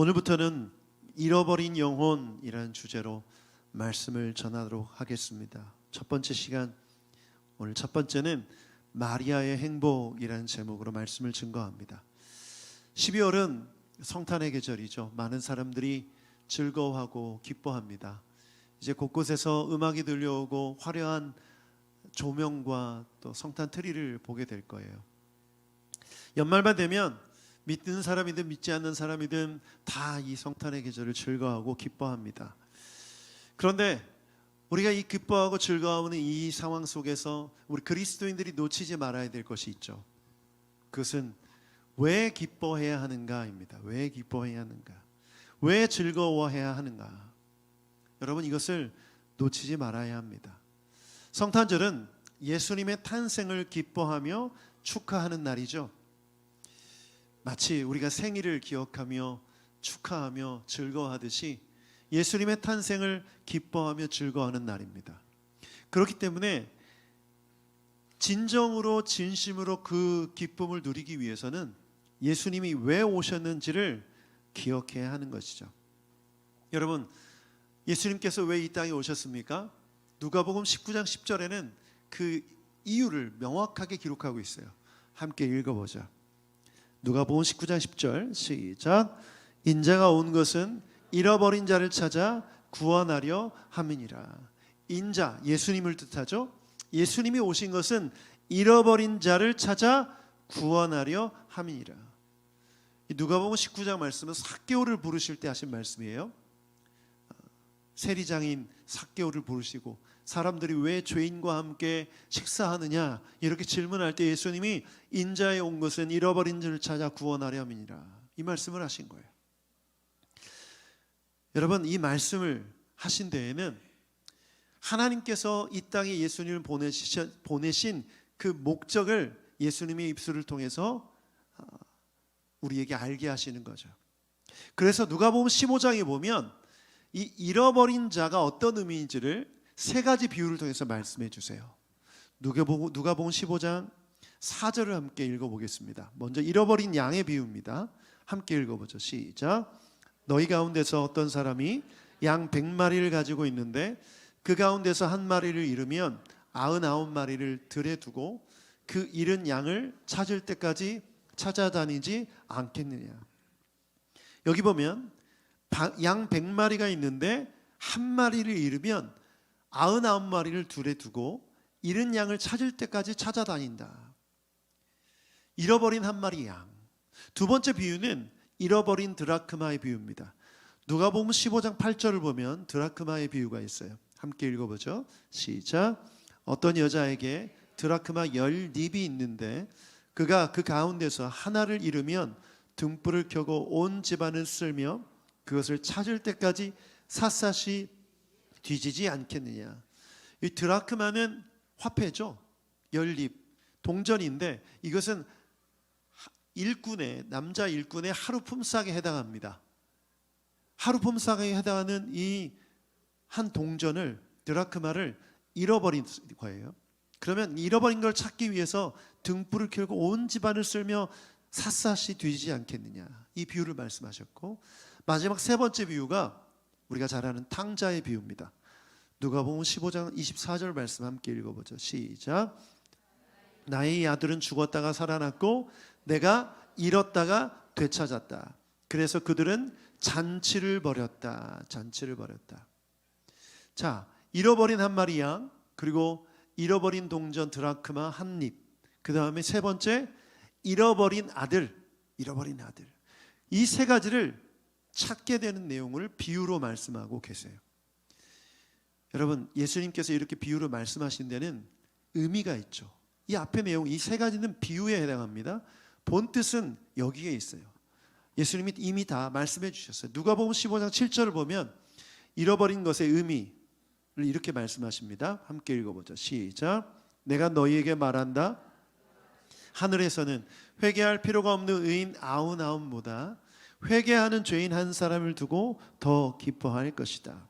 오늘부터는 잃어버린 영혼이라는 주제로 말씀을 전하도록 하겠습니다. 첫 번째 시간, 오늘 첫 번째는 마리아의 행복이라는 제목으로 말씀을 증거합니다. 12월은 성탄의 계절이죠. 많은 사람들이 즐거워하고 기뻐합니다. 이제 곳곳에서 음악이 들려오고 화려한 조명과 또 성탄 트리를 보게 될 거예요. 연말만 되면 믿는 사람이든 믿지 않는 사람이든 다 이 성탄의 계절을 즐거워하고 기뻐합니다. 그런데 우리가 이 기뻐하고 즐거워하는 이 상황 속에서 우리 그리스도인들이 놓치지 말아야 될 것이 있죠. 그것은 왜 기뻐해야 하는가입니다. 왜 기뻐해야 하는가? 왜 즐거워해야 하는가? 여러분, 이것을 놓치지 말아야 합니다. 성탄절은 예수님의 탄생을 기뻐하며 축하하는 날이죠. 마치 우리가 생일을 기억하며 축하하며 즐거워하듯이 예수님의 탄생을 기뻐하며 즐거워하는 날입니다. 그렇기 때문에 진정으로 진심으로 그 기쁨을 누리기 위해서는 예수님이 왜 오셨는지를 기억해야 하는 것이죠. 여러분, 예수님께서 왜 이 땅에 오셨습니까? 누가복음 19장 10절에는 그 이유를 명확하게 기록하고 있어요. 함께 읽어보죠. 누가복음 19장 10절 시작. 인자가 온 것은 잃어버린 자를 찾아 구원하려 함이니라. 인자, 예수님을 뜻하죠. 예수님이 오신 것은 잃어버린 자를 찾아 구원하려 함이니라. 누가복음 19장 말씀은 삭개오를 부르실 때 하신 말씀이에요. 세리장인 삭개오를 부르시고 사람들이 왜 죄인과 함께 식사하느냐 이렇게 질문할 때 예수님이 인자에 온 것은 잃어버린 자를 찾아 구원하려 함이니라, 이 말씀을 하신 거예요. 여러분, 이 말씀을 하신 데에는 하나님께서 이 땅에 예수님을 보내신 그 목적을 예수님의 입술을 통해서 우리에게 알게 하시는 거죠. 그래서 누가복음 15장에 보면 이 잃어버린 자가 어떤 의미인지를 세 가지 비유를 통해서 말씀해 주세요. 누가복음 15장 4절을 함께 읽어보겠습니다. 먼저 잃어버린 양의 비유입니다. 함께 읽어보죠. 시작. 너희 가운데서 어떤 사람이 양 100마리를 가지고 있는데 그 가운데서 한 마리를 잃으면 99마리를 들에 두고 그 잃은 양을 찾을 때까지 찾아다니지 않겠느냐. 여기 보면 양 100마리가 있는데 한 마리를 잃으면 99마리를 둘에 두고 잃은 양을 찾을 때까지 찾아다닌다. 잃어버린 한 마리 양. 두 번째 비유는 잃어버린 드라크마의 비유입니다. 누가복음 15장 8절을 보면 드라크마의 비유가 있어요. 함께 읽어보죠. 시작. 어떤 여자에게 드라크마 10립이 있는데 그가 그 가운데서 하나를 잃으면 등불을 켜고 온 집안을 쓸며 그것을 찾을 때까지 샅샅이 뒤지지 않겠느냐. 이 드라크마는 화폐죠. 10립, 동전인데 이것은 남자 일꾼의 하루 품삯에 해당합니다. 하루 품삯에 해당하는 이 한 동전을, 드라크마를 잃어버린 거예요. 그러면 잃어버린 걸 찾기 위해서 등불을 켜고 온 집안을 쓸며 샅샅이 뒤지지 않겠느냐, 이 비유를 말씀하셨고, 마지막 세 번째 비유가 우리가 잘 아는 탕자의 비유입니다. 누가복음 15장 24절 말씀 함께 읽어보죠. 시작. 나의 아들은 죽었다가 살아났고 내가 잃었다가 되찾았다. 그래서 그들은 잔치를 벌였다. 잔치를 벌였다. 자, 잃어버린 한 마리 양, 그리고 잃어버린 동전 드라크마 한 립, 그 다음에 세 번째 잃어버린 아들. 잃어버린 아들. 이 세 가지를 찾게 되는 내용을 비유로 말씀하고 계세요. 여러분, 예수님께서 이렇게 비유로 말씀하신 데는 의미가 있죠. 이 앞의 내용, 이 세 가지는 비유에 해당합니다. 본 뜻은 여기에 있어요. 예수님이 이미 다 말씀해 주셨어요. 누가복음 15장 7절을 보면 잃어버린 것의 의미를 이렇게 말씀하십니다. 함께 읽어보죠. 시작. 내가 너희에게 말한다. 하늘에서는 회개할 필요가 없는 의인 99보다 회개하는 죄인 한 사람을 두고 더 기뻐할 것이다.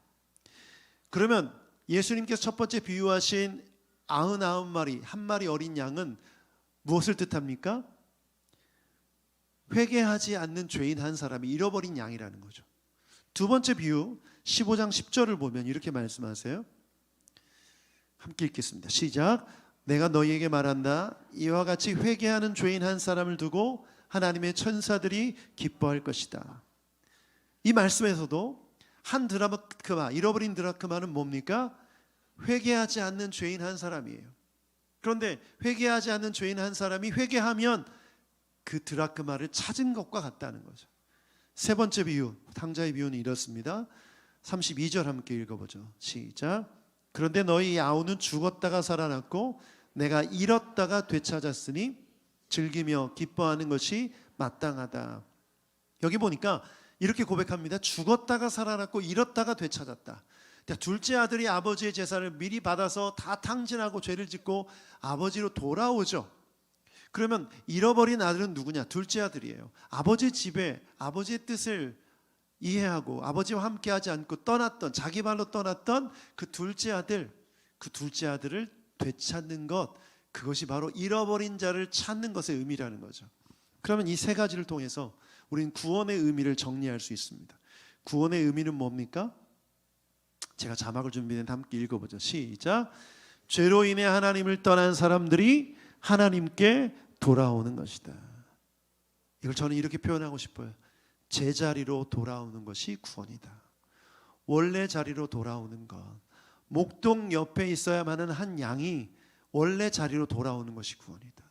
그러면 예수님께서 첫 번째 비유하신 99마리, 한 마리 어린 양은 무엇을 뜻합니까? 회개하지 않는 죄인 한 사람이 잃어버린 양이라는 거죠. 두 번째 비유 15장 10절을 보면 이렇게 말씀하세요. 함께 읽겠습니다. 시작. 내가 너희에게 말한다. 이와 같이 회개하는 죄인 한 사람을 두고 하나님의 천사들이 기뻐할 것이다. 이 말씀에서도 한 드라크마, 잃어버린 드라크마는 뭡니까? 회개하지 않는 죄인 한 사람이에요. 그런데 회개하지 않는 죄인 한 사람이 회개하면 그 드라크마를 찾은 것과 같다는 거죠. 세 번째 비유, 탕자의 비유는 이렇습니다. 32절 함께 읽어보죠. 시작. 그런데 너희 아우는 죽었다가 살아났고 내가 잃었다가 되찾았으니 즐기며 기뻐하는 것이 마땅하다. 여기 보니까 이렇게 고백합니다. 죽었다가 살아났고 잃었다가 되찾았다. 둘째 아들이 아버지의 재산을 미리 받아서 다 탕진하고 죄를 짓고 아버지로 돌아오죠. 그러면 잃어버린 아들은 누구냐? 둘째 아들이에요. 아버지 집에 아버지의 뜻을 이해하고 아버지와 함께하지 않고 떠났던, 자기 발로 떠났던 그 둘째 아들을 되찾는 것, 그것이 바로 잃어버린 자를 찾는 것의 의미라는 거죠. 그러면 이 세 가지를 통해서 우리는 구원의 의미를 정리할 수 있습니다. 구원의 의미는 뭡니까? 제가 자막을 준비했는데 함께 읽어보죠. 시작. 죄로 인해 하나님을 떠난 사람들이 하나님께 돌아오는 것이다. 이걸 저는 이렇게 표현하고 싶어요. 제자리로 돌아오는 것이 구원이다. 원래 자리로 돌아오는 것. 목동 옆에 있어야만 하는 한 양이 원래 자리로 돌아오는 것이 구원이다.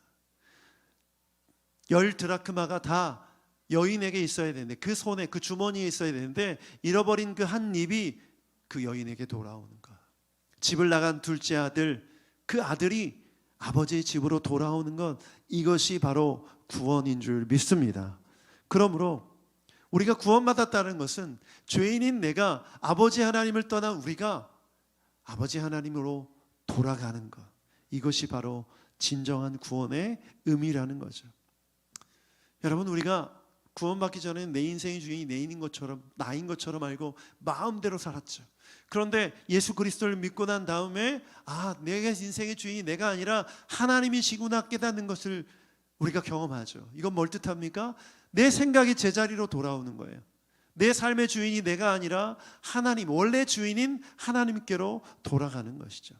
10 드라크마가 다 여인에게 있어야 되는데, 그 손에, 그 주머니에 있어야 되는데 잃어버린 그 한 입이 그 여인에게 돌아오는 것. 집을 나간 둘째 아들, 그 아들이 아버지의 집으로 돌아오는 것, 이것이 바로 구원인 줄 믿습니다. 그러므로 우리가 구원받았다는 것은 죄인인 내가 아버지 하나님을 떠난 우리가 아버지 하나님으로 돌아가는 것, 이것이 바로 진정한 구원의 의미라는 거죠. 여러분, 우리가 구원받기 전에 내 인생의 주인이 나인 것처럼 알고 마음대로 살았죠. 그런데 예수 그리스도를 믿고 난 다음에 내가 인생의 주인이 내가 아니라 하나님이시구나 깨닫는 것을 우리가 경험하죠. 이건 뭘 뜻합니까? 내 생각이 제자리로 돌아오는 거예요. 내 삶의 주인이 내가 아니라 하나님, 원래 주인인 하나님께로 돌아가는 것이죠.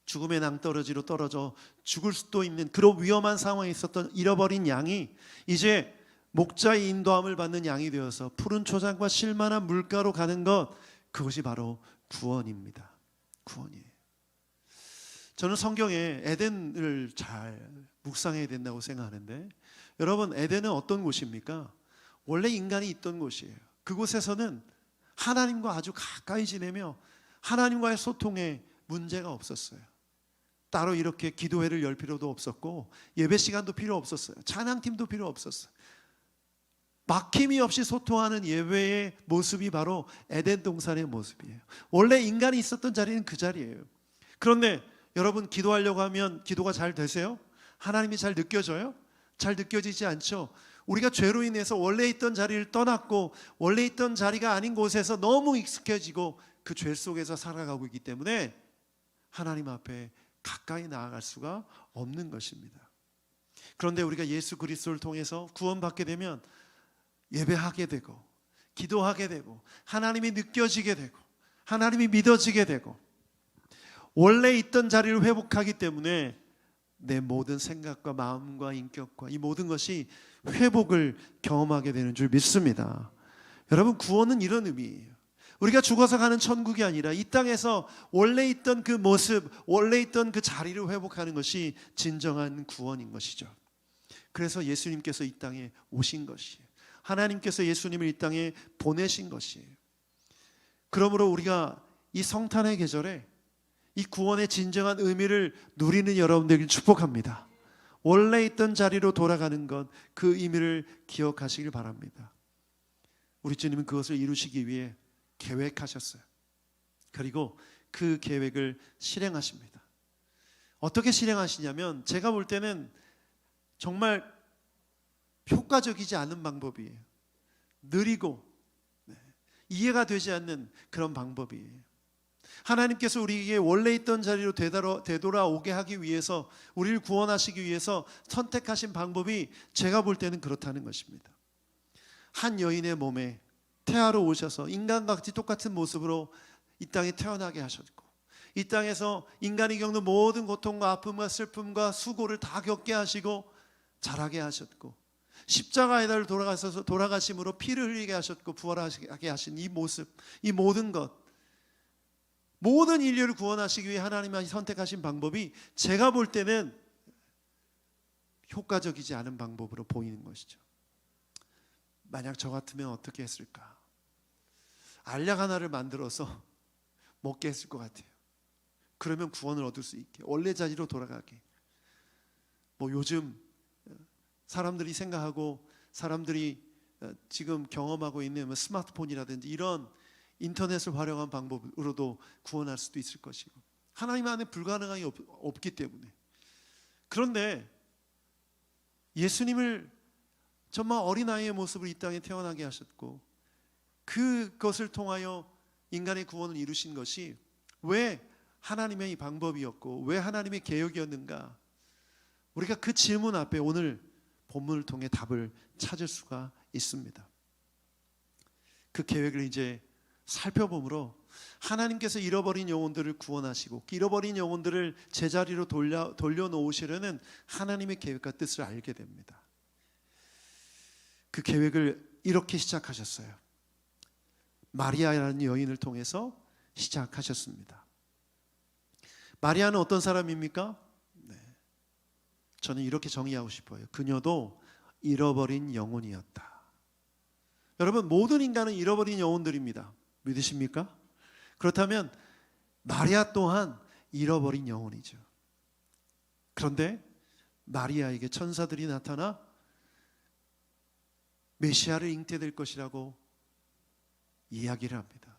죽음의 낭떠러지로 떨어져 죽을 수도 있는 그런 위험한 상황에 있었던 잃어버린 양이 이제 목자의 인도함을 받는 양이 되어서 푸른 초장과 쉴만한 물가로 가는 것, 그것이 바로 구원입니다. 구원이에요. 저는 성경에 에덴을 잘 묵상해야 된다고 생각하는데, 여러분, 에덴은 어떤 곳입니까? 원래 인간이 있던 곳이에요. 그곳에서는 하나님과 아주 가까이 지내며 하나님과의 소통에 문제가 없었어요. 따로 이렇게 기도회를 열 필요도 없었고 예배 시간도 필요 없었어요. 찬양팀도 필요 없었어요. 막힘이 없이 소통하는 예배의 모습이 바로 에덴 동산의 모습이에요. 원래 인간이 있었던 자리는 그 자리예요. 그런데 여러분, 기도하려고 하면 기도가 잘 되세요? 하나님이 잘 느껴져요? 잘 느껴지지 않죠. 우리가 죄로 인해서 원래 있던 자리를 떠났고 원래 있던 자리가 아닌 곳에서 너무 익숙해지고 그 죄 속에서 살아가고 있기 때문에 하나님 앞에 가까이 나아갈 수가 없는 것입니다. 그런데 우리가 예수 그리스도를 통해서 구원받게 되면 예배하게 되고 기도하게 되고 하나님이 느껴지게 되고 하나님이 믿어지게 되고 원래 있던 자리를 회복하기 때문에 내 모든 생각과 마음과 인격과 이 모든 것이 회복을 경험하게 되는 줄 믿습니다. 여러분, 구원은 이런 의미예요. 우리가 죽어서 가는 천국이 아니라 이 땅에서 원래 있던 그 모습, 원래 있던 그 자리를 회복하는 것이 진정한 구원인 것이죠. 그래서 예수님께서 이 땅에 오신 것이에요. 하나님께서 예수님을 이 땅에 보내신 것이에요. 그러므로 우리가 이 성탄의 계절에 이 구원의 진정한 의미를 누리는 여러분들에게 축복합니다. 원래 있던 자리로 돌아가는 것, 그 의미를 기억하시길 바랍니다. 우리 주님은 그것을 이루시기 위해 계획하셨어요. 그리고 그 계획을 실행하십니다. 어떻게 실행하시냐면, 제가 볼 때는 정말 효과적이지 않은 방법이에요. 느리고 이해가 되지 않는 그런 방법이에요. 하나님께서 우리에게 원래 있던 자리로 되돌아오게 하기 위해서, 우리를 구원하시기 위해서 선택하신 방법이 제가 볼 때는 그렇다는 것입니다. 한 여인의 몸에 태아로 오셔서 인간과 같이 똑같은 모습으로 이 땅에 태어나게 하셨고, 이 땅에서 인간이 겪는 모든 고통과 아픔과 슬픔과 수고를 다 겪게 하시고 자라게 하셨고, 십자가에 달려 돌아가심으로 피를 흘리게 하셨고 부활하게 하신 이 모습, 이 모든 것, 모든 인류를 구원하시기 위해 하나님이 선택하신 방법이 제가 볼 때는 효과적이지 않은 방법으로 보이는 것이죠. 만약 저 같으면 어떻게 했을까? 알약 하나를 만들어서 먹게 했을 것 같아요. 그러면 구원을 얻을 수 있게, 원래 자리로 돌아가게. 요즘 사람들이 생각하고 사람들이 지금 경험하고 있는 스마트폰이라든지 이런 인터넷을 활용한 방법으로도 구원할 수도 있을 것이고, 하나님 안에 불가능함이 없기 때문에. 그런데 예수님을 정말 어린아이의 모습으로 이 땅에 태어나게 하셨고, 그것을 통하여 인간의 구원을 이루신 것이 왜 하나님의 방법이었고 왜 하나님의 계획이었는가? 우리가 그 질문 앞에 오늘 본문을 통해 답을 찾을 수가 있습니다. 그 계획을 이제 살펴보므로 하나님께서 잃어버린 영혼들을 구원하시고 잃어버린 영혼들을 제자리로 돌려놓으시려는 하나님의 계획과 뜻을 알게 됩니다. 그 계획을 이렇게 시작하셨어요. 마리아라는 여인을 통해서 시작하셨습니다. 마리아는 어떤 사람입니까? 저는 이렇게 정의하고 싶어요. 그녀도 잃어버린 영혼이었다. 여러분, 모든 인간은 잃어버린 영혼들입니다. 믿으십니까? 그렇다면 마리아 또한 잃어버린 영혼이죠. 그런데 마리아에게 천사들이 나타나 메시아를 잉태될 것이라고 이야기를 합니다.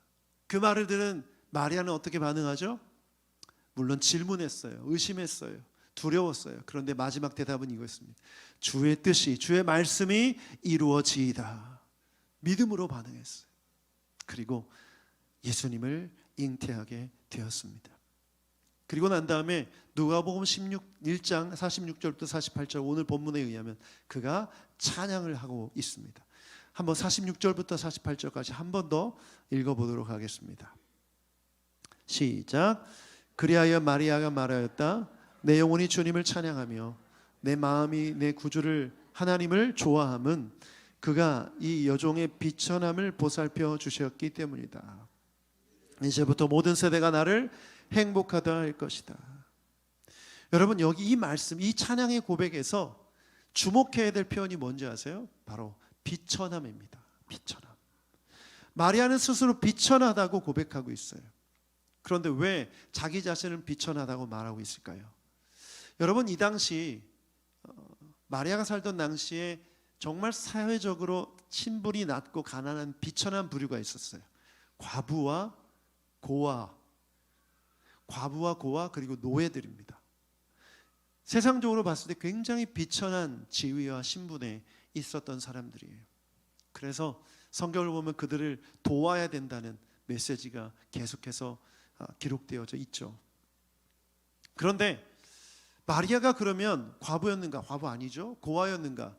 그 말을 들은 마리아는 어떻게 반응하죠? 물론 질문했어요. 의심했어요. 두려웠어요. 그런데 마지막 대답은 이거였습니다. 주의 뜻이, 주의 말씀이 이루어지이다. 믿음으로 반응했어요. 그리고 예수님을 잉태하게 되었습니다. 그리고 난 다음에 누가복음 1장 46절부터 48절 오늘 본문에 의하면 그가 찬양을 하고 있습니다. 한번 46절부터 48절까지 한 번 더 읽어보도록 하겠습니다. 시작. 그리하여 마리아가 말하였다. 내 영혼이 주님을 찬양하며 내 마음이 내 구주를 하나님을 좋아함은 그가 이 여종의 비천함을 보살펴 주셨기 때문이다. 이제부터 모든 세대가 나를 행복하다 할 것이다. 여러분, 여기 이 말씀, 이 찬양의 고백에서 주목해야 될 표현이 뭔지 아세요? 바로 비천함입니다. 비천함. 마리아는 스스로 비천하다고 고백하고 있어요. 그런데 왜 자기 자신을 비천하다고 말하고 있을까요? 여러분, 이 당시 마리아가 살던 당시에 정말 사회적으로 신분이 낮고 가난한 비천한 부류가 있었어요. 과부와 고아 그리고 노예들입니다. 세상적으로 봤을 때 굉장히 비천한 지위와 신분에 있었던 사람들이에요. 그래서 성경을 보면 그들을 도와야 된다는 메시지가 계속해서 기록되어져 있죠. 그런데 마리아가 그러면 과부였는가? 과부 아니죠. 고아였는가?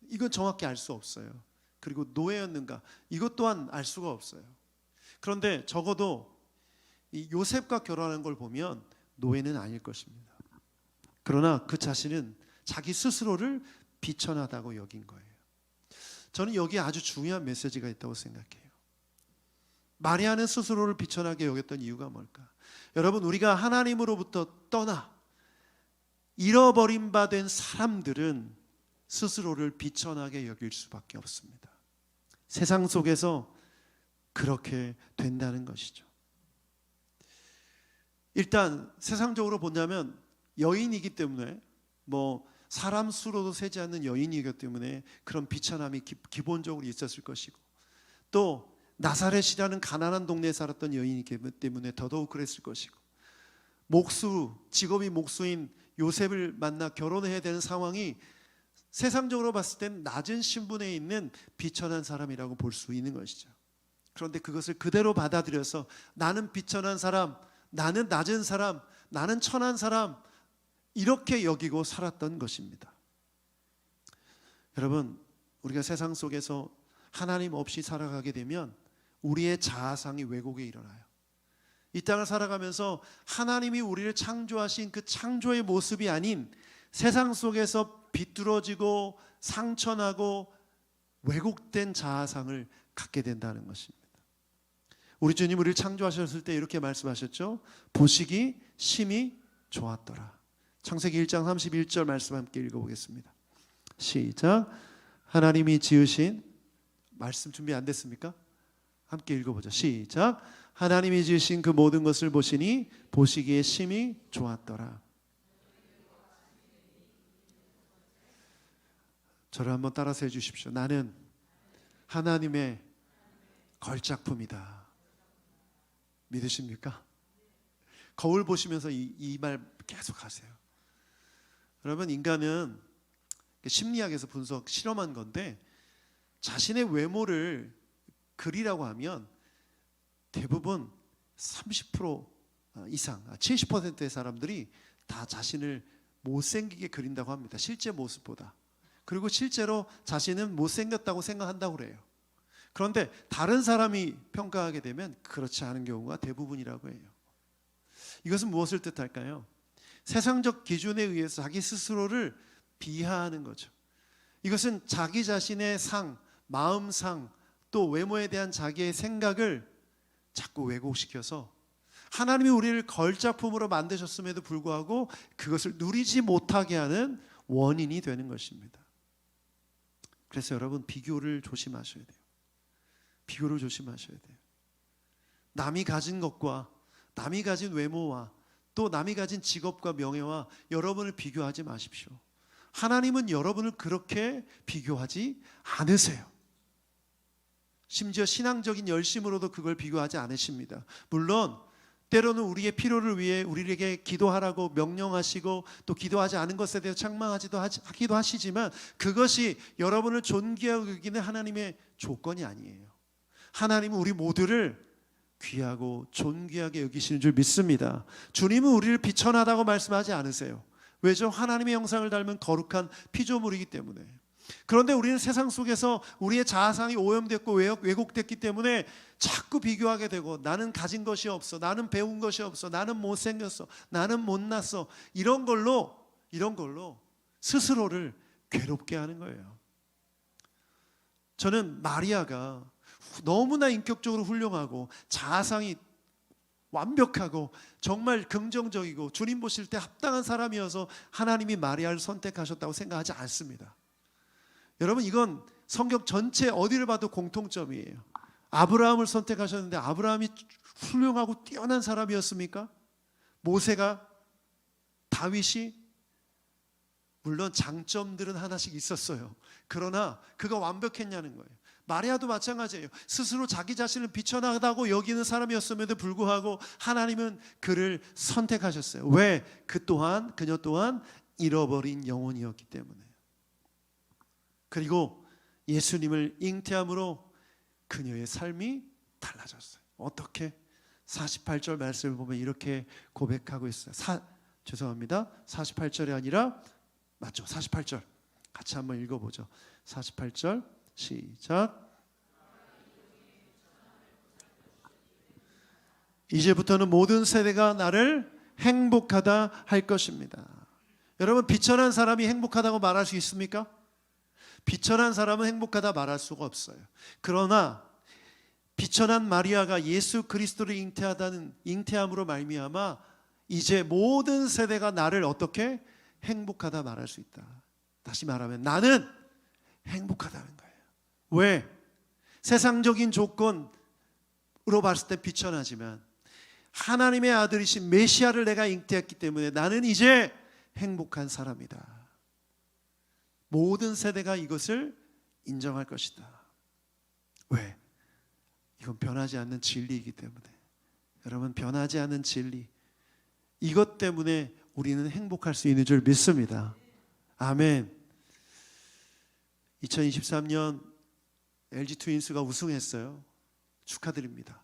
이건 정확히 알 수 없어요. 그리고 노예였는가? 이것 또한 알 수가 없어요. 그런데 적어도 이 요셉과 결혼한 걸 보면 노예는 아닐 것입니다. 그러나 그 자신은 자기 스스로를 비천하다고 여긴 거예요. 저는 여기에 아주 중요한 메시지가 있다고 생각해요. 마리아는 스스로를 비천하게 여겼던 이유가 뭘까? 여러분, 우리가 하나님으로부터 떠나 잃어버린 바 된 사람들은 스스로를 비천하게 여길 수밖에 없습니다. 세상 속에서 그렇게 된다는 것이죠. 일단 세상적으로 본다면 여인이기 때문에 사람 수로도 세지 않는 여인이기 때문에 그런 비천함이 기본적으로 있었을 것이고, 또 나사렛이라는 가난한 동네에 살았던 여인이기 때문에 더더욱 그랬을 것이고, 직업이 목수인 요셉을 만나 결혼해야 되는 상황이 세상적으로 봤을 땐 낮은 신분에 있는 비천한 사람이라고 볼 수 있는 것이죠. 그런데 그것을 그대로 받아들여서 나는 비천한 사람, 나는 낮은 사람, 나는 천한 사람, 이렇게 여기고 살았던 것입니다. 여러분, 우리가 세상 속에서 하나님 없이 살아가게 되면 우리의 자아상이 왜곡에 일어나요. 이 땅을 살아가면서 하나님이 우리를 창조하신 그 창조의 모습이 아닌 세상 속에서 비뚤어지고 상처나고 왜곡된 자아상을 갖게 된다는 것입니다. 우리 주님 우리를 창조하셨을 때 이렇게 말씀하셨죠. 보시기 심히 좋았더라. 창세기 1장 31절 말씀 함께 읽어보겠습니다. 시작. 하나님이 지으신, 말씀 준비 안 됐습니까? 함께 읽어보죠. 시작. 하나님이 지으신 그 모든 것을 보시니 보시기에 심히 좋았더라. 저를 한번 따라서 해주십시오. 나는 하나님의 걸작품이다. 믿으십니까? 거울 보시면서 이 말 계속 하세요. 여러분, 인간은 심리학에서 분석 실험한 건데 자신의 외모를 그리라고 하면 대부분 30% 이상, 70%의 사람들이 다 자신을 못생기게 그린다고 합니다. 실제 모습보다. 그리고 실제로 자신은 못생겼다고 생각한다고 그래요. 그런데 다른 사람이 평가하게 되면 그렇지 않은 경우가 대부분이라고 해요. 이것은 무엇을 뜻할까요? 세상적 기준에 의해서 자기 스스로를 비하하는 거죠. 이것은 자기 자신의 상, 마음상, 또 외모에 대한 자기의 생각을 자꾸 왜곡시켜서 하나님이 우리를 걸작품으로 만드셨음에도 불구하고 그것을 누리지 못하게 하는 원인이 되는 것입니다. 그래서 여러분, 비교를 조심하셔야 돼요. 비교를 조심하셔야 돼요. 남이 가진 것과 남이 가진 외모와 또 남이 가진 직업과 명예와 여러분을 비교하지 마십시오. 하나님은 여러분을 그렇게 비교하지 않으세요. 심지어 신앙적인 열심으로도 그걸 비교하지 않으십니다. 물론 때로는 우리의 필요를 위해 우리에게 기도하라고 명령하시고 또 기도하지 않은 것에 대해서 책망하기도 하시지만 그것이 여러분을 존귀하고 여기는 하나님의 조건이 아니에요. 하나님은 우리 모두를 귀하고 존귀하게 여기시는 줄 믿습니다. 주님은 우리를 비천하다고 말씀하지 않으세요. 왜죠? 하나님의 형상을 닮은 거룩한 피조물이기 때문에. 그런데 우리는 세상 속에서 우리의 자아상이 오염됐고 왜곡됐기 때문에 자꾸 비교하게 되고 나는 가진 것이 없어, 나는 배운 것이 없어, 나는 못생겼어, 나는 못났어, 이런 걸로 스스로를 괴롭게 하는 거예요. 저는 마리아가 너무나 인격적으로 훌륭하고 자아상이 완벽하고 정말 긍정적이고 주님 보실 때 합당한 사람이어서 하나님이 마리아를 선택하셨다고 생각하지 않습니다. 여러분, 이건 성경 전체 어디를 봐도 공통점이에요. 아브라함을 선택하셨는데 아브라함이 훌륭하고 뛰어난 사람이었습니까? 모세가, 다윗이? 물론 장점들은 하나씩 있었어요. 그러나 그가 완벽했냐는 거예요. 마리아도 마찬가지예요. 스스로 자기 자신을 비천하다고 여기는 사람이었음에도 불구하고 하나님은 그를 선택하셨어요. 왜? 그녀 또한 잃어버린 영혼이었기 때문에. 그리고 예수님을 잉태함으로 그녀의 삶이 달라졌어요. 어떻게? 48절 말씀을 보면 이렇게 고백하고 있어요. 48절이 아니라 맞죠? 48절 같이 한번 읽어보죠. 48절 시작. 이제부터는 모든 세대가 나를 행복하다 할 것입니다. 여러분, 비천한 사람이 행복하다고 말할 수 있습니까? 비천한 사람은 행복하다 말할 수가 없어요. 그러나 비천한 마리아가 예수 그리스도를 잉태함으로 말미암아 이제 모든 세대가 나를 어떻게 행복하다 말할 수 있다. 다시 말하면 나는 행복하다는 거예요. 왜? 세상적인 조건으로 봤을 때 비천하지만 하나님의 아들이신 메시아를 내가 잉태했기 때문에 나는 이제 행복한 사람이다. 모든 세대가 이것을 인정할 것이다. 왜? 이건 변하지 않는 진리이기 때문에. 여러분, 변하지 않는 진리, 이것 때문에 우리는 행복할 수 있는 줄 믿습니다. 아멘. 2023년 LG 트윈스가 우승했어요. 축하드립니다.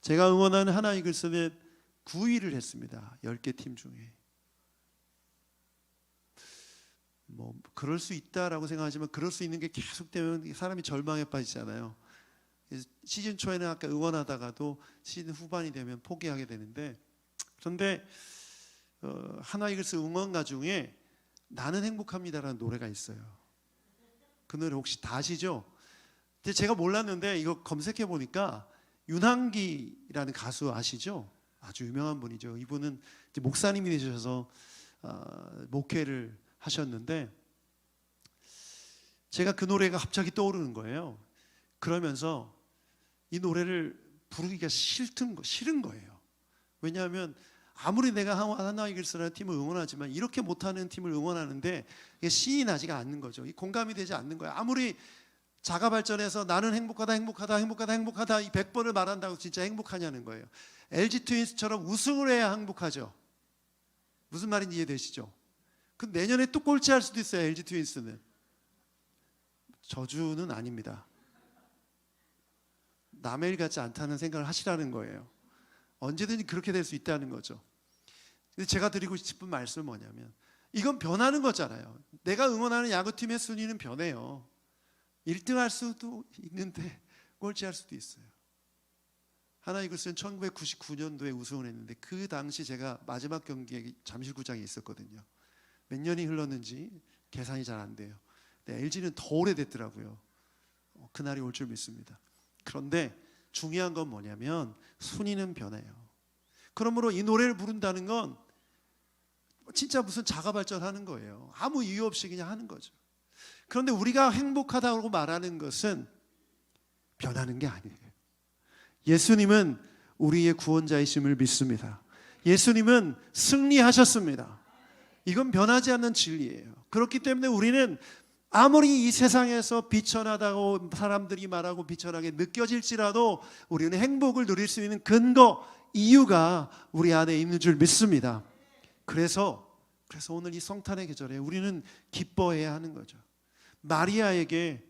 제가 응원하는 하나이글스는 9위를 했습니다. 10개 팀 중에. 뭐 그럴 수 있다라고 생각하지만 그럴 수 있는 게 계속되면 사람이 절망에 빠지잖아요. 시즌 초에는 아까 응원하다가도 시즌 후반이 되면 포기하게 되는데, 그런데 하나이글스 응원가 중에 나는 행복합니다라는 노래가 있어요. 그 노래 혹시 다 아시죠? 근데 제가 몰랐는데 이거 검색해 보니까 윤한기라는 가수 아시죠? 아주 유명한 분이죠. 이분은 이제 목사님이 되셔서 목회를 하셨는데, 제가 그 노래가 갑자기 떠오르는 거예요. 그러면서 이 노래를 부르기가 싫은 거예요. 왜냐하면 아무리 내가 하나이글스라는 팀을 응원하지만 이렇게 못하는 팀을 응원하는데 이게 신이 나지가 않는 거죠. 이 공감이 되지 않는 거예요. 아무리 자가 발전해서 나는 행복하다 행복하다 행복하다 행복하다 이 100번을 말한다고 진짜 행복하냐는 거예요. LG 트윈스처럼 우승을 해야 행복하죠. 무슨 말인지 이해되시죠? 그 내년에 또 꼴찌할 수도 있어요. LG 트윈스는. 저주는 아닙니다. 남의 일 같지 않다는 생각을 하시라는 거예요. 언제든지 그렇게 될 수 있다는 거죠. 근데 제가 드리고 싶은 말씀은 뭐냐면, 이건 변하는 거잖아요. 내가 응원하는 야구팀의 순위는 변해요. 1등 할 수도 있는데 꼴찌할 수도 있어요. 하나이글스는 1999년도에 우승을 했는데 그 당시 제가 마지막 경기에 잠실구장에 있었거든요. 몇 년이 흘렀는지 계산이 잘 안 돼요. 근데 LG는 더 오래됐더라고요. 그날이 올 줄 믿습니다. 그런데 중요한 건 뭐냐면 순위는 변해요. 그러므로 이 노래를 부른다는 건 진짜 무슨 자가 발전하는 거예요. 아무 이유 없이 그냥 하는 거죠. 그런데 우리가 행복하다고 말하는 것은 변하는 게 아니에요. 예수님은 우리의 구원자이심을 믿습니다. 예수님은 승리하셨습니다. 이건 변하지 않는 진리예요. 그렇기 때문에 우리는 아무리 이 세상에서 비천하다고 사람들이 말하고 비천하게 느껴질지라도 우리는 행복을 누릴 수 있는 근거, 이유가 우리 안에 있는 줄 믿습니다. 그래서 오늘 이 성탄의 계절에 우리는 기뻐해야 하는 거죠. 마리아에게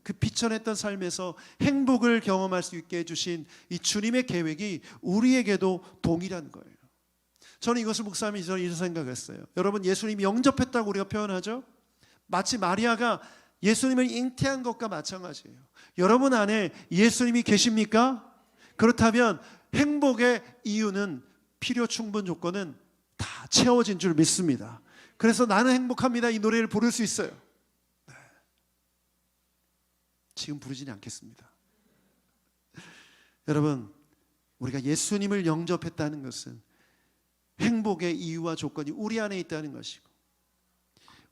그 비천했던 삶에서 행복을 경험할 수 있게 해주신 이 주님의 계획이 우리에게도 동일한 거예요. 저는 이것을 묵상하면서 이런 생각했어요. 여러분, 예수님이 영접했다고 우리가 표현하죠. 마치 마리아가 예수님을 잉태한 것과 마찬가지예요. 여러분 안에 예수님이 계십니까? 그렇다면 행복의 이유는, 필요 충분 조건은 다 채워진 줄 믿습니다. 그래서 나는 행복합니다 이 노래를 부를 수 있어요. 네. 지금 부르지는 않겠습니다. 여러분, 우리가 예수님을 영접했다는 것은 행복의 이유와 조건이 우리 안에 있다는 것이고,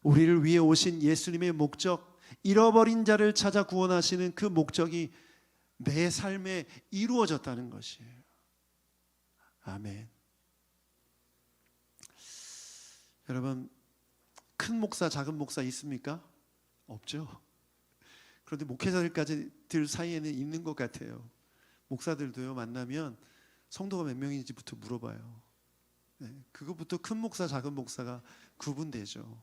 우리를 위해 오신 예수님의 목적, 잃어버린 자를 찾아 구원하시는 그 목적이 내 삶에 이루어졌다는 것이에요. 아멘. 여러분, 큰 목사, 작은 목사 있습니까? 없죠. 그런데 목회자들까지들 사이에는 있는 것 같아요. 목사들도요, 만나면 성도가 몇 명인지부터 물어봐요. 네, 그것부터 큰 목사, 작은 목사가 구분되죠.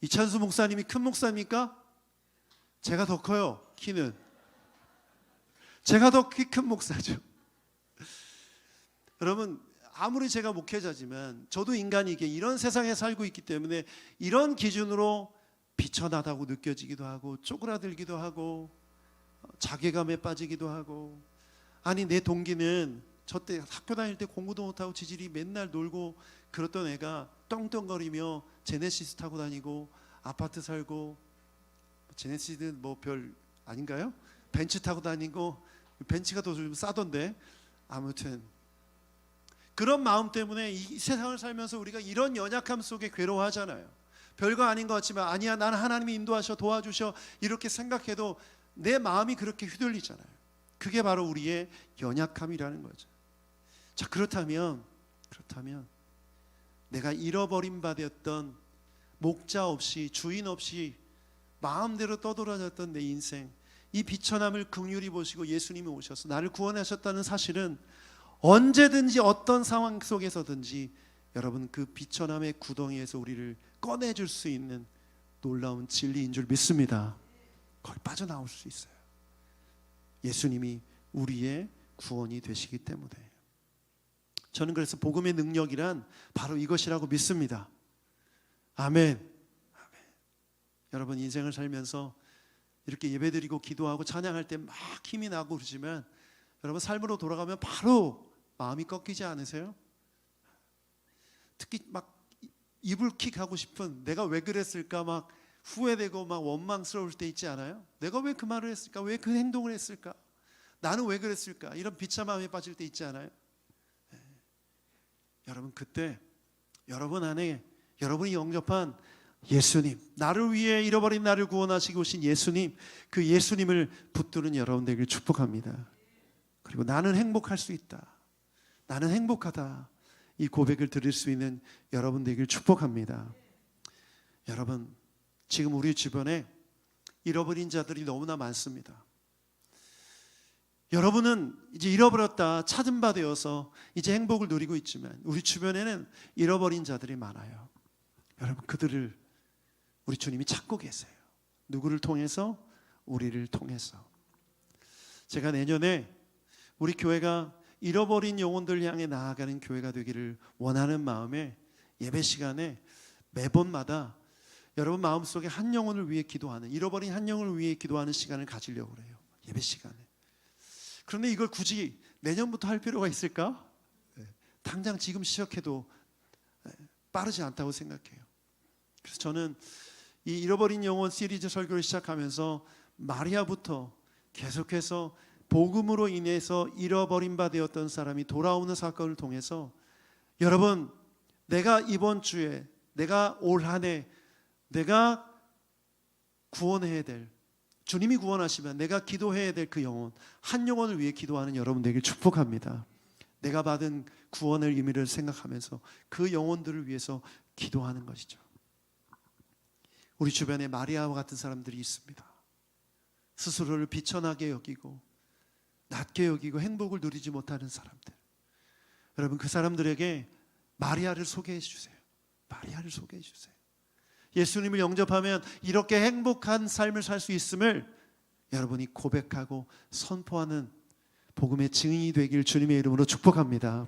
이찬수 목사님이 큰 목사입니까? 제가 더 커요. 키는 제가 더 키 큰 목사죠. 여러분, 아무리 제가 목회자지만 저도 인간이기에 이런 세상에 살고 있기 때문에 이런 기준으로 비천하다고 느껴지기도 하고 쪼그라들기도 하고 자괴감에 빠지기도 하고, 아니 내 동기는 저 때 학교 다닐 때 공부도 못하고 지질이 맨날 놀고 그랬던 애가 떵떵거리며 제네시스 타고 다니고 아파트 살고, 제네시스는 뭐 별 아닌가요? 벤츠 타고 다니고, 벤츠가 더 좀 싸던데, 아무튼 그런 마음 때문에 이 세상을 살면서 우리가 이런 연약함 속에 괴로워하잖아요. 별거 아닌 것 같지만 아니야, 나는 하나님이 인도하셔 도와주셔 이렇게 생각해도 내 마음이 그렇게 휘둘리잖아요. 그게 바로 우리의 연약함이라는 거죠. 자, 그렇다면 내가 잃어버린 바 되었던, 목자 없이 주인 없이 마음대로 떠돌아졌던 내 인생, 이 비천함을 긍휼히 보시고 예수님이 오셔서 나를 구원하셨다는 사실은 언제든지 어떤 상황 속에서든지 여러분 그 비천함의 구덩이에서 우리를 꺼내줄 수 있는 놀라운 진리인 줄 믿습니다. 거기 빠져나올 수 있어요. 예수님이 우리의 구원이 되시기 때문에. 저는 그래서 복음의 능력이란 바로 이것이라고 믿습니다. 아멘. 아멘. 여러분, 인생을 살면서 이렇게 예배드리고 기도하고 찬양할 때 막 힘이 나고 그러지만 여러분, 삶으로 돌아가면 바로 마음이 꺾이지 않으세요? 특히 막 이불킥 하고 싶은, 내가 왜 그랬을까 막 후회되고 막 원망스러울 때 있지 않아요? 내가 왜 그 말을 했을까? 왜 그 행동을 했을까? 나는 왜 그랬을까? 이런 비참함에 빠질 때 있지 않아요? 네. 여러분, 그때 여러분 안에 여러분이 영접한 예수님, 나를 위해 잃어버린 나를 구원하시고 오신 예수님, 그 예수님을 붙드는 여러분 되길 축복합니다. 그리고 나는 행복할 수 있다, 나는 행복하다, 이 고백을 드릴 수 있는 여러분 되길 축복합니다. 여러분, 지금 우리 주변에 잃어버린 자들이 너무나 많습니다. 여러분은 이제 잃어버렸다, 찾은 바 되어서 이제 행복을 누리고 있지만 우리 주변에는 잃어버린 자들이 많아요. 여러분, 그들을 우리 주님이 찾고 계세요. 누구를 통해서? 우리를 통해서. 제가 내년에 우리 교회가 잃어버린 영혼들 향해 나아가는 교회가 되기를 원하는 마음에 예배 시간에 매번마다 여러분 마음속에 한 영혼을 위해 기도하는, 잃어버린 한 영혼을 위해 기도하는 시간을 가지려고 그래요. 예배 시간에. 그런데 이걸 굳이 내년부터 할 필요가 있을까? 당장 지금 시작해도 빠르지 않다고 생각해요. 그래서 저는 이 잃어버린 영혼 시리즈 설교를 시작하면서 마리아부터 계속해서 복음으로 인해서 잃어버린 바 되었던 사람이 돌아오는 사건을 통해서 여러분, 내가 이번 주에, 내가 올 한 해 내가 구원해야 될, 주님이 구원하시면 내가 기도해야 될 그 영혼, 한 영혼을 위해 기도하는 여러분 되길 축복합니다. 내가 받은 구원의 의미를 생각하면서 그 영혼들을 위해서 기도하는 것이죠. 우리 주변에 마리아와 같은 사람들이 있습니다. 스스로를 비천하게 여기고 낮게 여기고 행복을 누리지 못하는 사람들. 여러분, 그 사람들에게 마리아를 소개해 주세요. 마리아를 소개해 주세요. 예수님을 영접하면 이렇게 행복한 삶을 살 수 있음을 여러분이 고백하고 선포하는 복음의 증인이 되길 주님의 이름으로 축복합니다.